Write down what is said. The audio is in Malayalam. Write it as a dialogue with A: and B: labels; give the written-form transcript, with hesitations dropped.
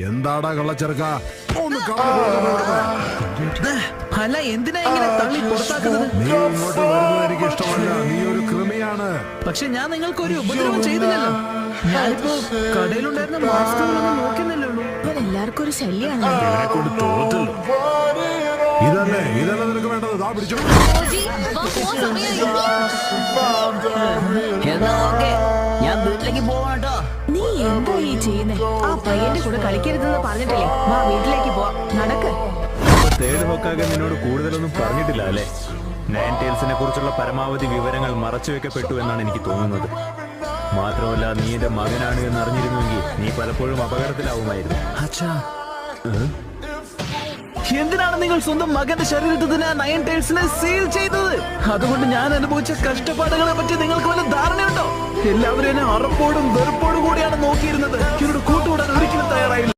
A: എന്താടാ കള്ളച്ചെറുക്ക? ഒന്ന്
B: അല്ല, എന്തിനാ ഇങ്ങനെ തള്ളി പുറത്താക്കുന്നത്?
A: നീ ഇങ്ങോട്ട് വരുന്നത് എനിക്ക് ഇഷ്ടമല്ല. നീ ഒരു കൃമിയാണ്.
B: പക്ഷെ ഞാൻ നിങ്ങൾക്ക് ഒരു ഉപദ്രവം ചെയ്തില്ലല്ലോ. ഞാനിപ്പോ കടയിലുണ്ടായിരുന്ന മാസ്കുകളൊന്നും നോക്കുന്നില്ലല്ലോ.
C: ഇവൻ എല്ലാവർക്കും ഒരു ശല്യാണ്.
A: ഇതല്ലേ നിനക്ക് വേണ്ടത്? ദാ പിടിച്ചോ.
B: ഞാൻ വീട്ടിലേക്ക് പോവാട്ടോ.
C: നീ എന്താ ഈ ചെയ്യുന്നേ? ആ പയ്യന്റെ കൂടെ കളിക്കരുതെന്ന് പറഞ്ഞിട്ടില്ലേ? വാ വീട്ടിലേക്ക് പോവാം. നടക്ക്.
D: തേർഡ് ഹോക്കാകെ നിന്നോട് കൂടുതലൊന്നും പറഞ്ഞിട്ടില്ല അല്ലേ? നയൻ ടേൽസിനെ കുറിച്ചുള്ള പരമാവധി വിവരങ്ങൾ മറച്ചുവെക്കപ്പെട്ടു എന്നാണ് എനിക്ക് തോന്നുന്നത്. മാത്രമല്ല, നീ എന്റെ മകനാണ് എന്ന് അറിഞ്ഞിരുന്നുവെങ്കിൽ നീ പലപ്പോഴും അപകടത്തിലാവുമായിരുന്നു.
B: എന്തിനാണ് നിങ്ങൾ സ്വന്തം മകന്റെ ശരീരത്തിൽ തന്നെ നയൻ ടൈൽസിനെ സീൽ ചെയ്തത്? അതുകൊണ്ട് ഞാൻ അനുഭവിച്ച കഷ്ടപ്പാടുകളെ പറ്റി നിങ്ങൾക്ക് വല്ല ധാരണയുണ്ടോ? എല്ലാവരും എന്നെ അറപ്പോടും വെറുപ്പോടും കൂടിയാണ് നോക്കിയിരുന്നത്. എന്നോട് കൂട്ടുകൂടാൻ ഒരിക്കലും തയ്യാറായില്ല.